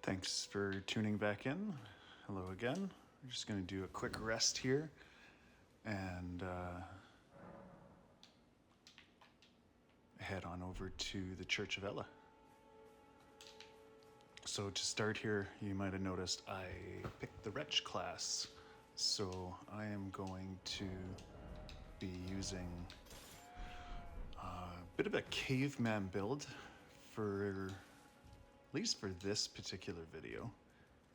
Thanks for tuning back in. Hello again. We're just going to do a quick rest here and head on over to the Church of Ella. So to start here, you might have noticed I picked the Wretch class. So I am going to be using a bit of a caveman build for at least for this particular video.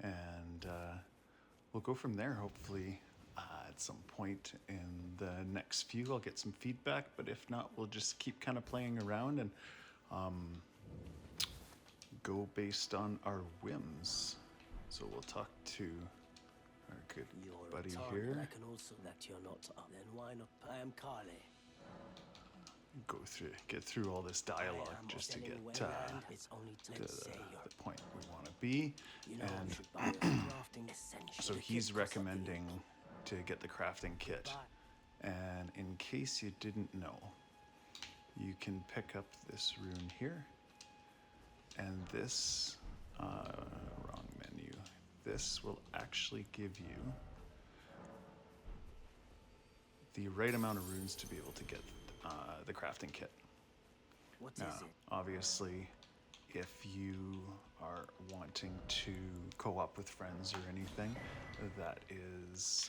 And we'll go from there. Hopefully at some point in the next few I'll get some feedback, but if not, we'll just keep kind of playing around and go based on our whims. So we'll talk to our good buddy here. I can also that you're not. Then why not? I am Carly. Get through all this dialogue just to get the point we want to be. And so he's recommending to get the crafting kit. And in case you didn't know, you can pick up this rune here. And this, wrong menu. This will actually give you the right amount of runes to be able to get the crafting kit. What is it? Obviously, if you are wanting to co-op with friends or anything, that is...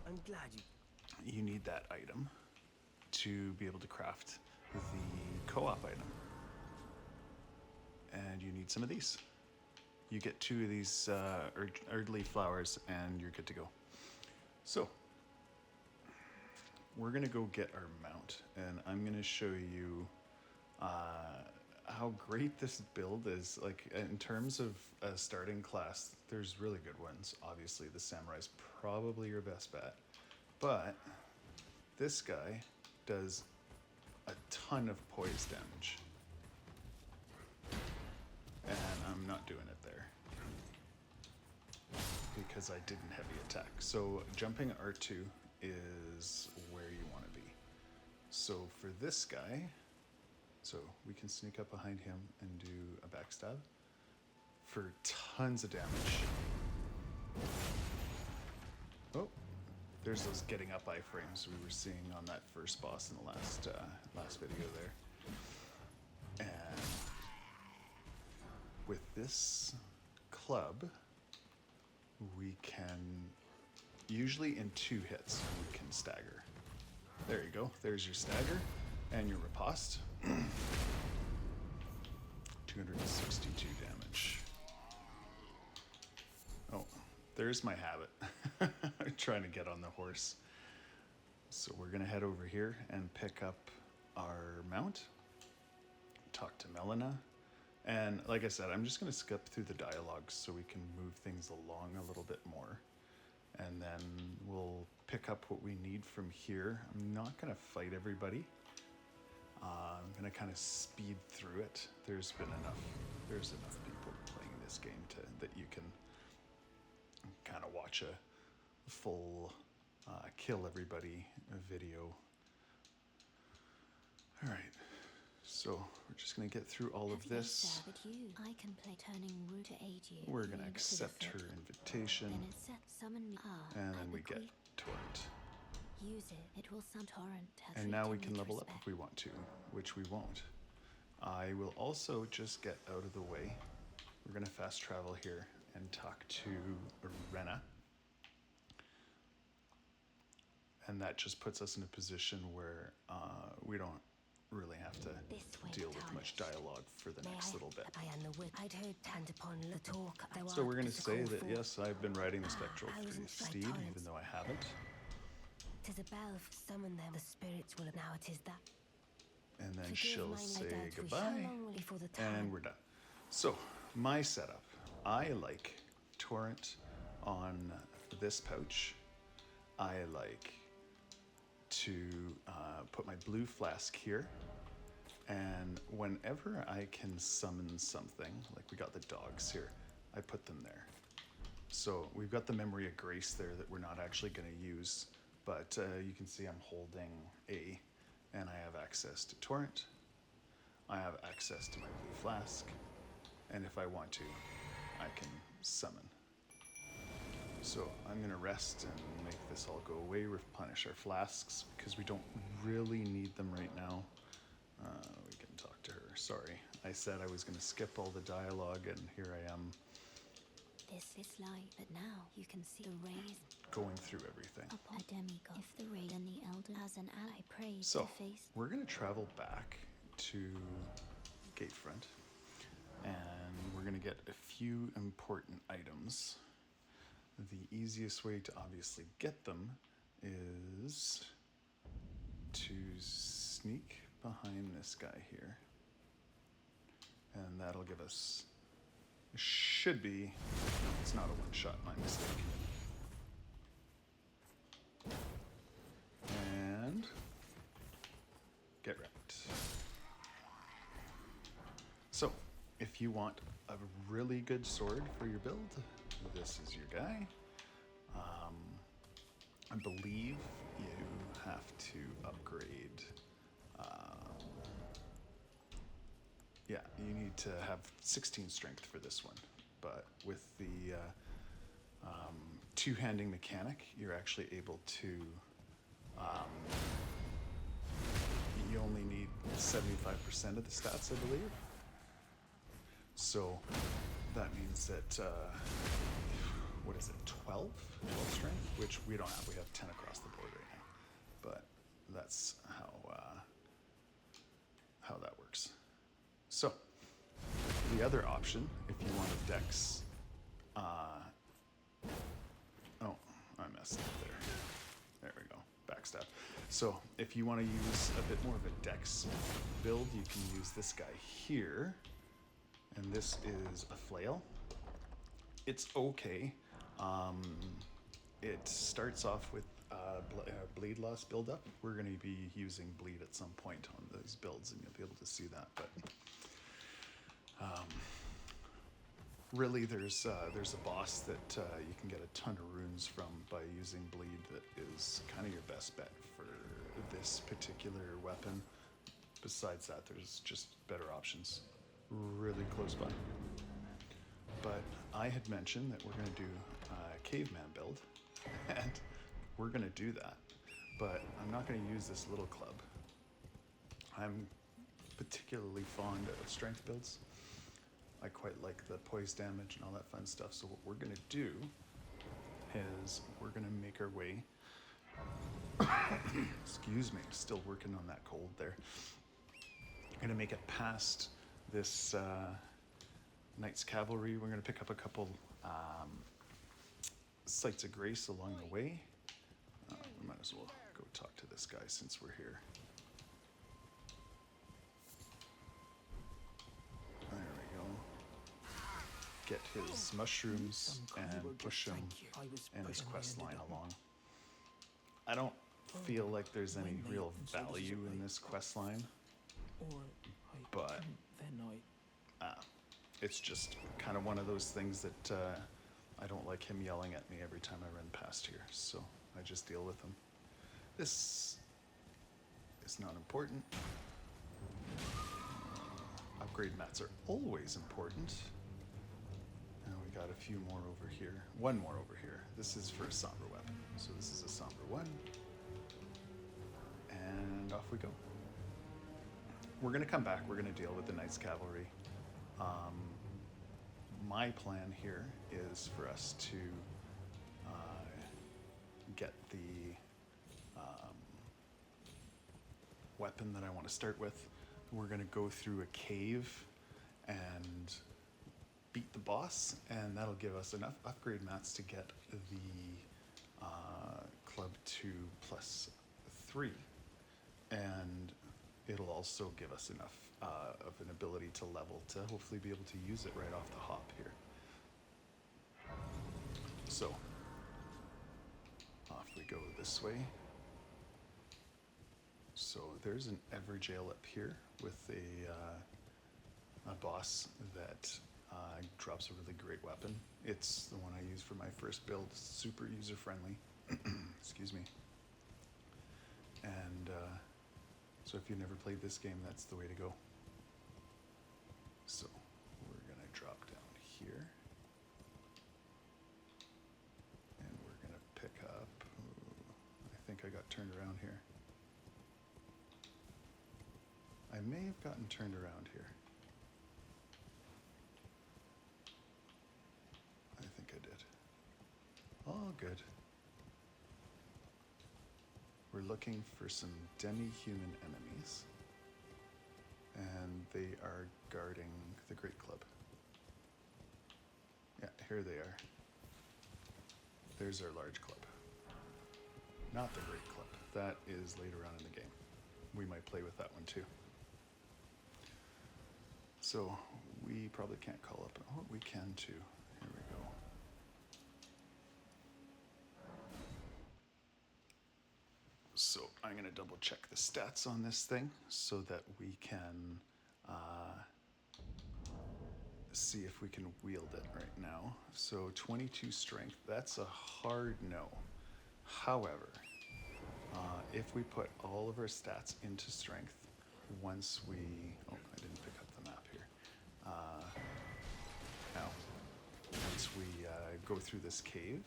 I'm glad you need that item to be able to craft the co-op item. And you need some of these. You get 2 of these Erdly flowers and you're good to go. So, we're gonna go get our mount, and I'm gonna show you how great this build is. Like, in terms of a starting class, there's really good ones. Obviously, the samurai's probably your best bet, but this guy does a ton of poise damage, and I'm not doing it there because I didn't heavy attack. So jumping R2 is where you want to be. So for this guy, so we can sneak up behind him and do a backstab for tons of damage. Oh, there's those getting up iframes we were seeing on that first boss in the last video there. And with this club, we can, usually in 2 hits, we can stagger. There you go, there's your stagger and your riposte. 262 damage. Oh, there's my habit. I'm trying to get on the horse. So we're gonna head over here and pick up our mount, talk to Melina. And like I said, I'm just going to skip through the dialogue so we can move things along a little bit more. And then we'll pick up what we need from here. I'm not going to fight everybody. I'm going to kind of speed through it. There's enough people playing this game that you can kind of watch a full kill everybody video. All right. So we're just going to get through all of this. I can play turning root to aid you. We're going to accept her invitation. Then it's set summon me. And then we get Torrent. Use it. It will summon Torrent. And now we can level up if we want to, which we won't. I will also just get out of the way. We're going to fast travel here and talk to Rena. And that just puts us in a position where we don't really have to deal with much dialogue for the next little bit. So we're going to say that, yes, I've been riding the spectral steed, even though I haven't. Tis a bell summon them, the spirits will now it is that. And then she'll say goodbye, and we're done. So, my setup. I like Torrent on this pouch. I like to put my blue flask here, and whenever I can summon something, like we got the dogs here, I put them there. So we've got the Memory of Grace there that we're not actually going to use, but you can see I'm holding A, and I have access to Torrent. I have access to my blue flask, And if I want to, I can summon. So I'm going to rest and make this all go away, replenish our flasks, because we don't really need them right now. We can talk to her. Sorry, I said I was going to skip all the dialogue, and here I am This is light, but now you can see the rays going through everything. upon a demigod. If the ray and the Elden as an ally prays So, to face. we're going to travel back to Gatefront, and we're going to get a few important items. The easiest way to obviously get them is to sneak behind this guy here. And that'll give us, should be, it's not a one-shot, my mistake. And get wrecked. So, if you want a really good sword for your build, this is your guy. I believe you have to upgrade. Yeah, you need to have 16 strength for this one. But with the two-handing mechanic, you're actually able to. You only need 75% of the stats, I believe. So that means that, what is it, 12 strength? Which we don't have, we have 10 across the board right now. But that's how that works. So, the other option, if you want a dex, oh, I messed up there. There we go, backstab. So, if you want to use a bit more of a dex build, you can use this guy here. And this is a flail. It's okay. It starts off with bleed loss buildup. We're going to be using bleed at some point on those builds, and you'll be able to see that. But really, there's a boss that you can get a ton of runes from by using bleed. That is kind of your best bet for this particular weapon. Besides that, there's just better options really close by. But I had mentioned that we're going to do a caveman build, and we're going to do that. But I'm not going to use this little club. I'm particularly fond of strength builds. I quite like the poise damage and all that fun stuff. So what we're going to do is we're going to make our way. Excuse me, still working on that cold there. Going to make it past this Knights Cavalry. We're going to pick up a couple sites of grace along the way. We might as well go talk to this guy since we're here. There we go. Get his mushrooms and push him and his quest line along. I don't feel like there's any real value in this quest line, but it's just kind of one of those things that I don't like him yelling at me every time I run past here, so I just deal with him. This is not important. Upgrade mats are always important. And we got a few more over here. One more over here. This is for a somber weapon. So this is a somber one. And off we go. We're going to come back. We're going to deal with the Knights Cavalry. My plan here is for us to get the weapon that I want to start with. We're going to go through a cave and beat the boss, and that'll give us enough upgrade mats to get the club to +3, and it'll also give us enough of an ability to level to hopefully be able to use it right off the hop here. So off we go this way. So there's an Everjail up here with a boss that drops a really great weapon. It's the one I use for my first build. Super user friendly. Excuse me. And so if you've never played this game, that's the way to go. So we're gonna drop turned around here. I may have gotten turned around here. I think I did. Oh, good. We're looking for some demi-human enemies. And they are guarding the Great Club. Yeah, here they are. There's our large club. Not the Great Club. That is later on in the game. We might play with that one too. So we probably can't call up. Oh, we can too. Here we go. So I'm going to double check the stats on this thing so that we can see if we can wield it right now. So 22 strength, that's a hard no. However, if we put all of our stats into strength, once we, oh, I didn't pick up the map here. Now, once we go through this cave,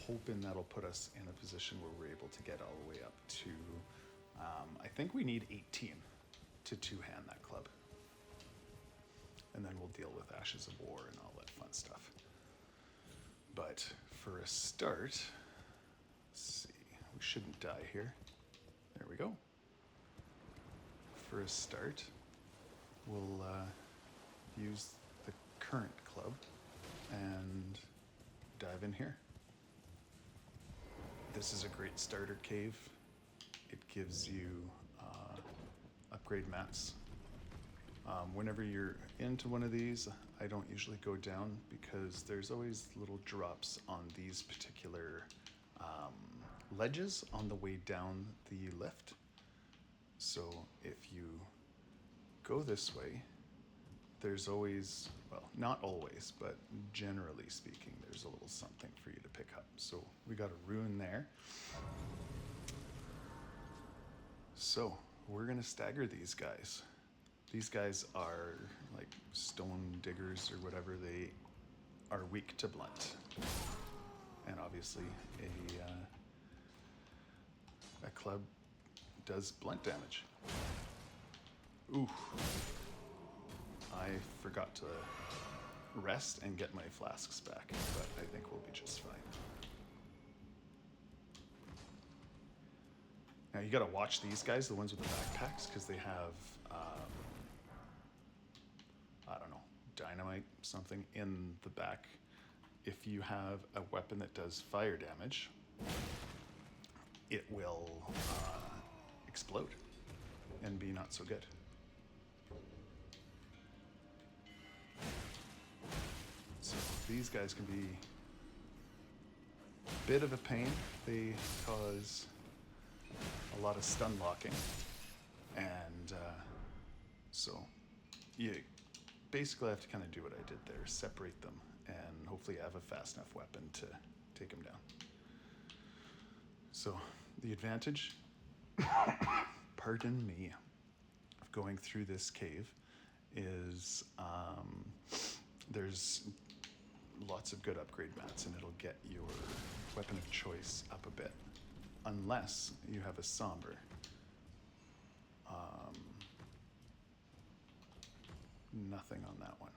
hoping that'll put us in a position where we're able to get all the way up to, I think we need 18 to two-hand that club. And then we'll deal with Ashes of War and all that fun stuff. But for a start, let's see, we shouldn't die here. There we go. For a start, we'll use the current club and dive in here. This is a great starter cave. It gives you upgrade mats. Whenever you're into one of these, I don't usually go down because there's always little drops on these particular ledges on the way down the lift. So if you go this way, there's always, well, not always, but generally speaking, there's a little something for you to pick up. So we got a rune there. So we're gonna stagger these guys. These guys are like stone diggers or whatever. They are weak to blunt. And obviously a club does blunt damage. Ooh. I forgot to rest and get my flasks back, but I think we'll be just fine. Now you gotta watch these guys, the ones with the backpacks, because they have, I don't know, dynamite, something in the back. If you have a weapon that does fire damage, it will explode and be not so good. So these guys can be a bit of a pain. They cause a lot of stun locking, and so you basically have to kind of do what I did there, separate them, and hopefully have a fast enough weapon to take them down. So the advantage, pardon me, of going through this cave is there's lots of good upgrade mats, and it'll get your weapon of choice up a bit, unless you have a somber. Nothing on that one.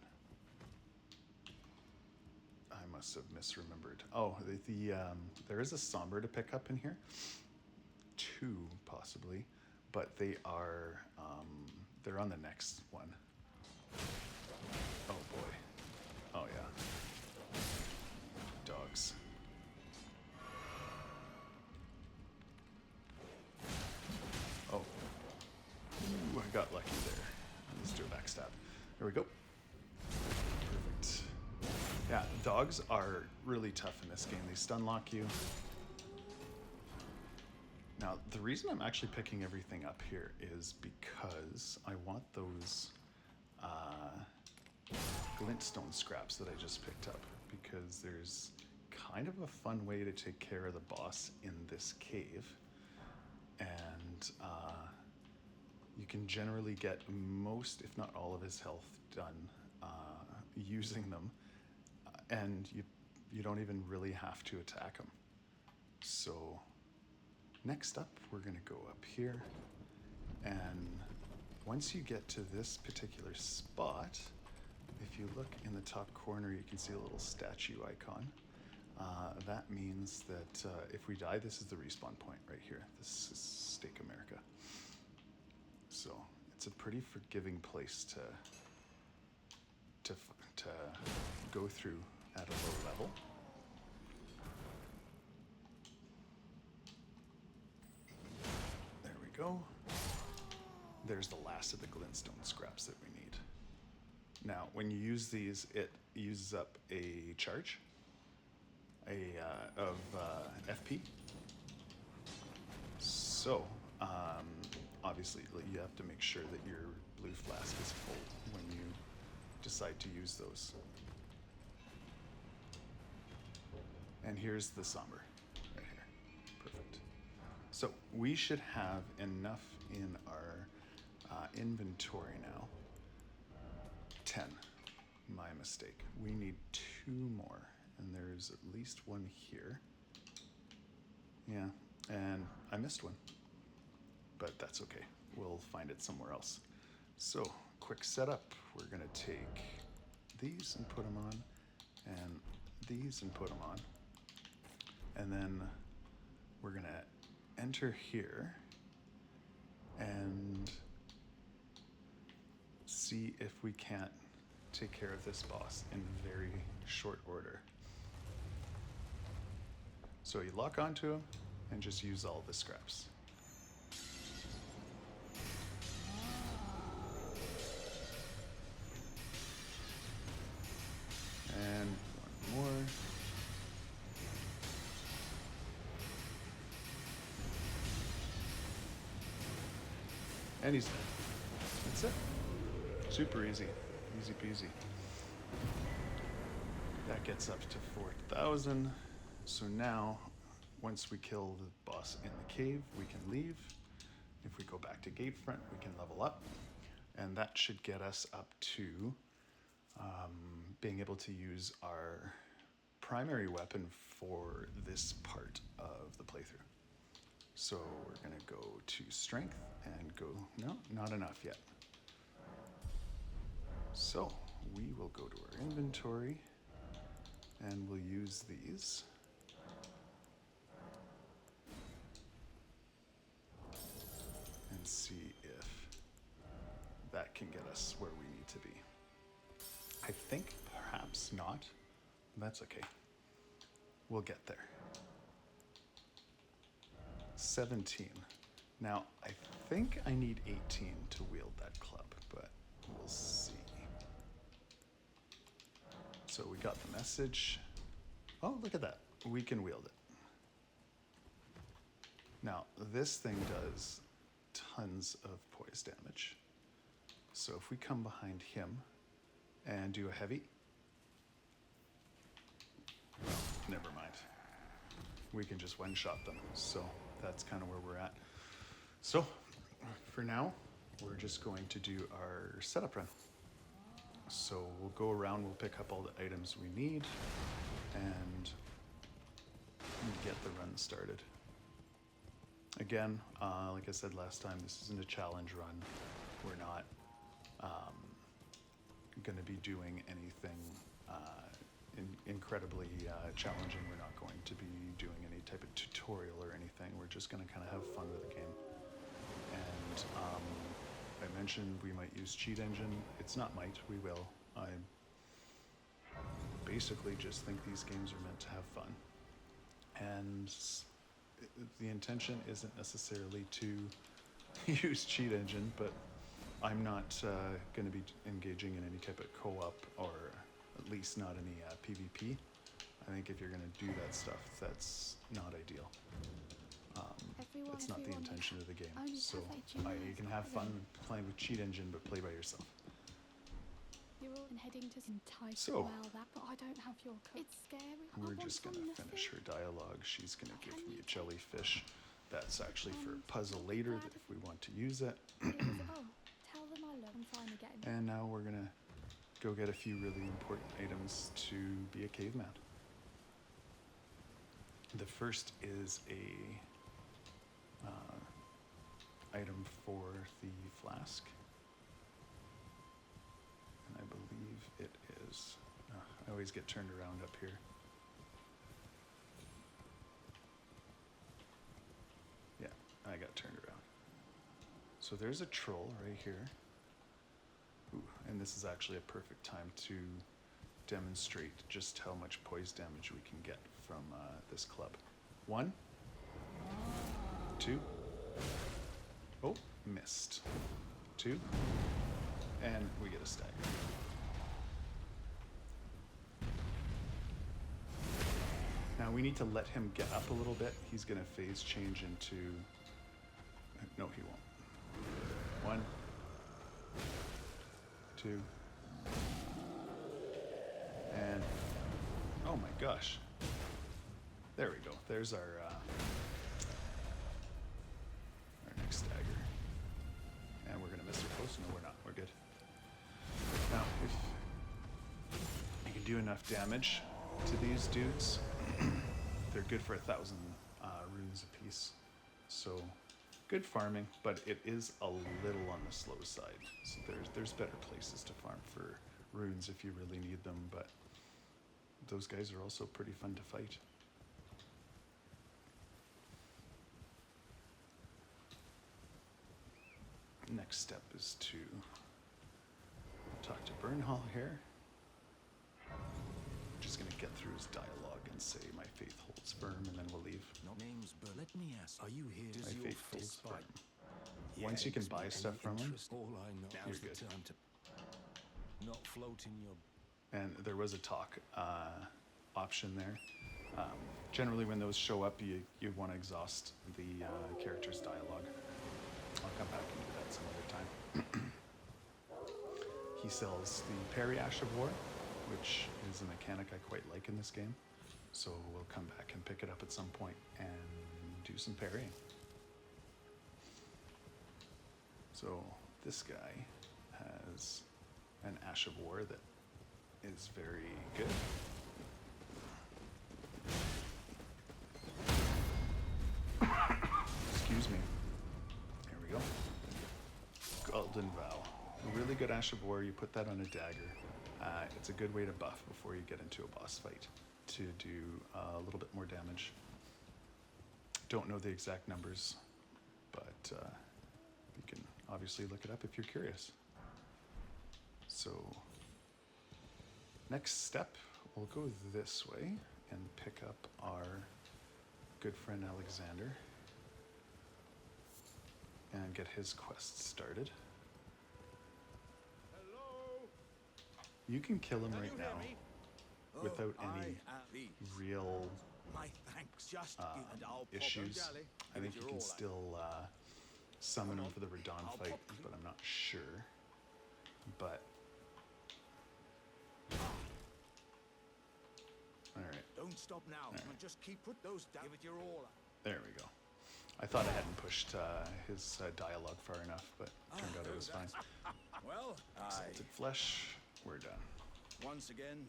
I must have misremembered. Oh, there is a somber to pick up in here. 2 possibly, but they are they're on the next one. Oh boy. Oh yeah. Dogs. Oh. Ooh, I got lucky there. Let's do a backstab. There we go. Perfect. Yeah, dogs are really tough in this game. They stun lock you. Now, the reason I'm actually picking everything up here is because I want those glintstone scraps that I just picked up, because there's kind of a fun way to take care of the boss in this cave, and you can generally get most, if not all, of his health done using them, and you don't even really have to attack him. So Next up, we're going to go up here, and once you get to this particular spot, if you look in the top corner, you can see a little statue icon. That means that if we die, this is the respawn point right here. This is Stake America. So it's a pretty forgiving place to go through at a low level. There we go. There's the last of the glintstone scraps that we need. Now, when you use these, it uses up a charge of FP. So, obviously, you have to make sure that your blue flask is full when you decide to use those. And here's the somber right here. Perfect. So we should have enough in our inventory now. 10. My mistake. We need 2 more, and there's at least one here. Yeah, and I missed one, but that's okay. We'll find it somewhere else. So, quick setup. We're gonna take these and put them on, and these and put them on, and then we're gonna enter here and see if we can't take care of this boss in very short order. So you lock onto him and just use all the scraps. And one more. And he's dead. That's it. Super easy. Easy peasy. That gets up to 4,000. So now, once we kill the boss in the cave, we can leave. If we go back to Gatefront, we can level up. And that should get us up to being able to use our primary weapon for this part of the playthrough. So we're gonna go to strength and go, no, not enough yet. So we will go to our inventory and we'll use these. And see if that can get us where we need to be. I think perhaps not. That's okay. We'll get there. 17. Now, I think I need 18 to wield that club, but we'll see. So we got the message. Oh, look at that. We can wield it. Now, this thing does tons of poise damage. So if we come behind him and do a heavy, well, never mind. We can just one-shot them. So that's kind of where we're at. So for now, we're just going to do our setup run. So we'll go around, we'll pick up all the items we need and get the run started. Again, like I said last time, this isn't a challenge run. We're not going to be doing anything incredibly challenging. We're not going to be doing any type of tutorial or anything. We're just going to kind of have fun with the game. And I mentioned we might use cheat engine. It's not might, we will. I basically just think these games are meant to have fun. And the intention isn't necessarily to use cheat engine, but I'm not going to be engaging in any type of co-op, or at least not any PvP. I think if you're going to do that stuff, that's not ideal. It's not the intention of the game. So you can have fun playing with cheat engine, but play by yourself. You're all heading to entice So, well that, but I don't have your code. It's scary. We're just going to finish her dialogue. She's going to give me a jellyfish. That's actually for a puzzle later if we want to use it. Oh, tell them I love them. Finally getting. And now we're going to go get a few really important items to be a caveman. The first is a item for the flask. And I believe it is... I always get turned around up here. Yeah, I got turned around. So there's a troll right here. Ooh, and this is actually a perfect time to demonstrate just how much poise damage we can get from this club. 1, 2, oh, missed. 2, and we get a stagger. Now we need to let him get up a little bit. He's gonna phase change into, no he won't. 1, 2, and oh my gosh. There we go. There's our next stagger. And we're gonna miss our post. No, we're not. We're good. Now, if you can do enough damage to these dudes, they're good for 1,000 runes apiece. So good farming, but it is a little on the slow side. So there's better places to farm for runes if you really need them, but those guys are also pretty fun to fight. Next step is to talk to Burnhall here. Just gonna get through his dialogue and say my faith holds firm, and then we'll leave. No names, but let me ask, are you here? My Does your faith holds fist firm. bite? Once you can Gives buy me stuff any from him, interest. All I know you're is the good. time to not float in your... And there was a talk option there. Generally, when those show up, you want to exhaust the character's dialogue. I'll come back and do that some other time. He sells the Parry Ash of War, which is a mechanic I quite like in this game. So we'll come back and pick it up at some point and do some parrying. So this guy has an Ash of War that is very good. Excuse me. There we go. Golden Vow. A really good Ash of War. You put that on a dagger. It's a good way to buff before you get into a boss fight to do a little bit more damage. Don't know the exact numbers, but you can obviously look it up if you're curious. So next step, we'll go this way and pick up our good friend Alexander and get his quest started. Hello? You can kill him right you hear now me? without I any am pleased. real My thanks. Just and I'll pop issues. a galley. I think you You're can all still summon Come him on. for the Radon I'll fight, pop- but I'm not sure. But all right, Don't stop now. And just keep put those down. Give it your all. there we go. I thought I hadn't pushed his dialogue far enough, but turned out it was fine. Well, Salted flesh, we're done. once again,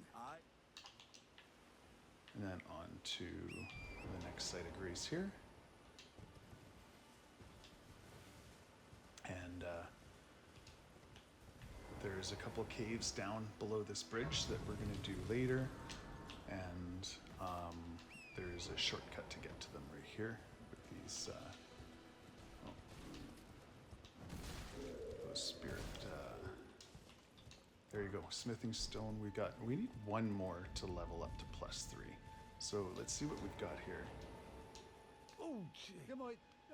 And then on to the next site of grace here. And there's a couple caves down below this bridge that we're going to do later. And there's a shortcut to get to them right here with these those spirit. There you go, smithing stone. We need one more to level up to +3. So let's see what we've got here. oh, gee.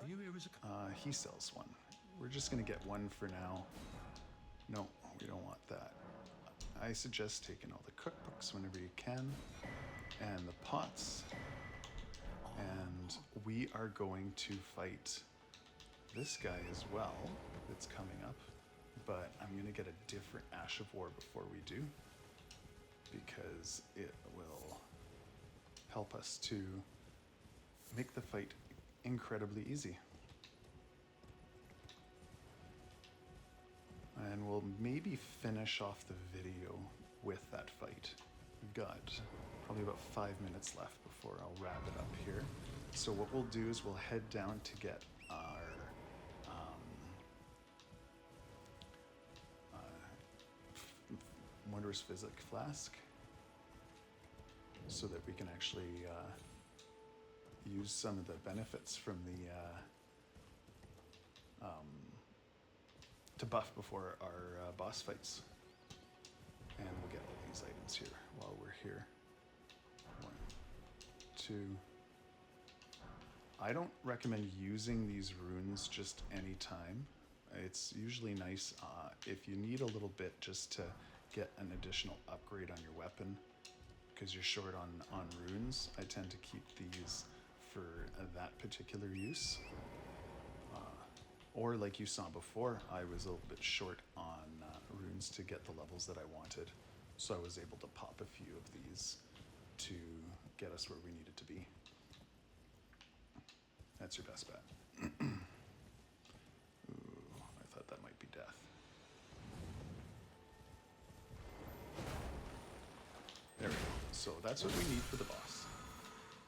Are you here as a... He sells one. We're just gonna get one for now. No, we don't want that. I suggest taking all the cookbooks whenever you can, and the pots. And we are going to fight this guy as well that's coming up. But I'm gonna get a different Ash of War before we do, because it will help us to make the fight incredibly easy. And we'll maybe finish off the video with that fight. We've got probably about 5 minutes left before I'll wrap it up here. So what we'll do is we'll head down to get Wondrous Physic Flask so that we can actually use some of the benefits from the to buff before our boss fights. And we'll get all these items here while we're here. 1, 2. I don't recommend using these runes just any time. It's usually nice if you need a little bit just to get an additional upgrade on your weapon because you're short on runes. I tend to keep these for that particular use. Or like you saw before, I was a little bit short on runes to get the levels that I wanted. So I was able to pop a few of these to get us where we needed to be. That's your best bet. Ooh, I thought that might be death. There we go. So that's what we need for the boss.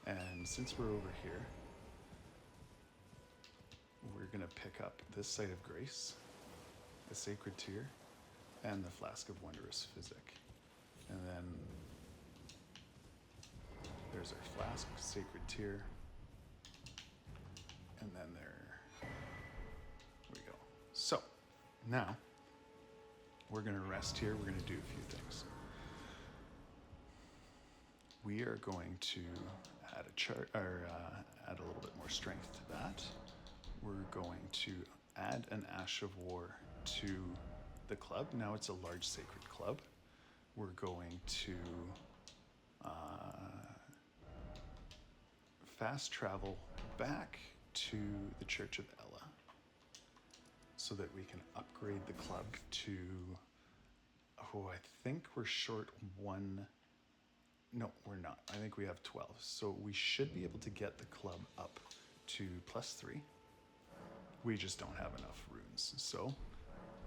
And since we're over here, we're going to pick up this Site of Grace, the Sacred Tear, and the Flask of Wondrous Physic. And then there's our Flask, Sacred Tear, and then there we go. So now we're going to rest here. We're going to do a few things. We are going to add add a little bit more strength to that. We're going to add an Ash of War to the club. Now it's a large sacred club. We're going to fast travel back to the Church of Ella so that we can upgrade the club to, I think we're short 1. No, we're not. I think we have 12. So we should be able to get the club up to +3. We just don't have enough runes. So,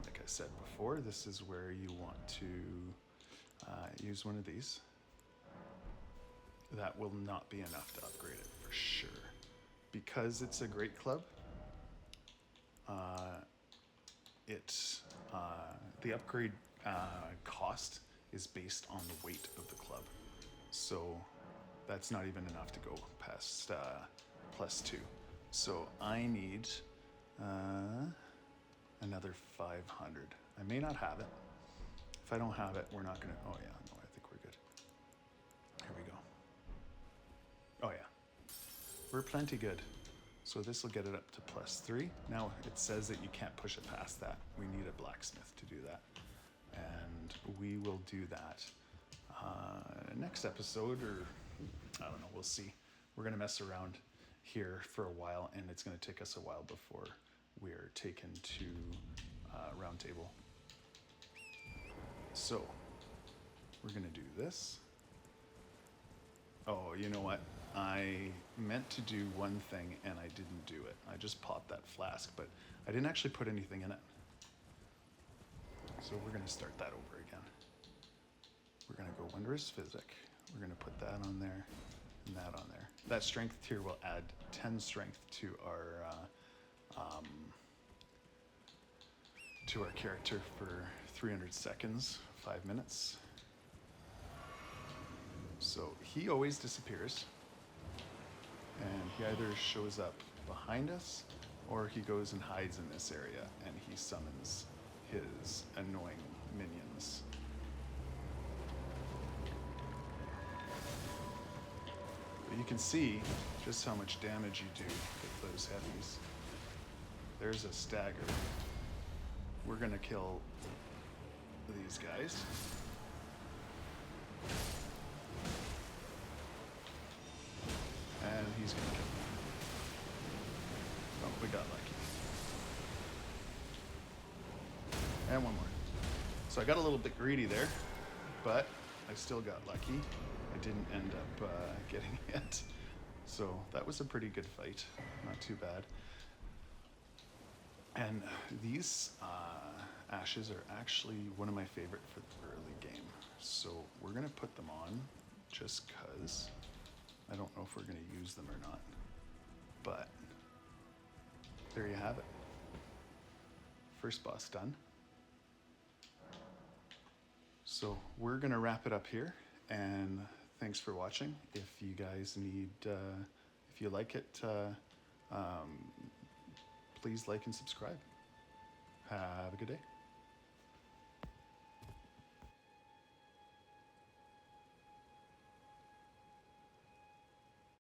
like I said before, this is where you want to use one of these. That will not be enough to upgrade it for sure. Because it's a great club, the upgrade cost is based on the weight of the club. So that's not even enough to go past +2. So I need another 500. I may not have it. If I don't have it, we're not gonna, oh yeah, no, I think we're good. Here we go. Oh yeah, we're plenty good. So this will get it up to +3. Now it says that you can't push it past that. We need a blacksmith to do that. And we will do that next episode, or I don't know, we'll see. We're gonna mess around here for a while, and it's gonna take us a while before we're taken to round table. So we're gonna do this. Oh, you know what? I meant to do one thing and I didn't do it. I just popped that flask, but I didn't actually put anything in it. So we're gonna start that over again. We're gonna go Wondrous Physic. We're gonna put that on there and that on there. That strength tier will add 10 strength to our character for 300 seconds, 5 minutes. So he always disappears, and he either shows up behind us or he goes and hides in this area and he summons his annoying minions. But you can see just how much damage you do with those heavies. There's a stagger. We're gonna kill these guys. And he's gonna kill me. Oh, we got lucky. And one more. So I got a little bit greedy there, but I still got lucky. I didn't end up getting hit. So that was a pretty good fight. Not too bad. And these ashes are actually one of my favorite for the early game. So we're gonna put them on just cause. I don't know if we're gonna use them or not, but there you have it. First boss done. So So we're gonna wrap it up here, and thanks for watching. If you guys need, if you like it, please like and subscribe. Have a good day.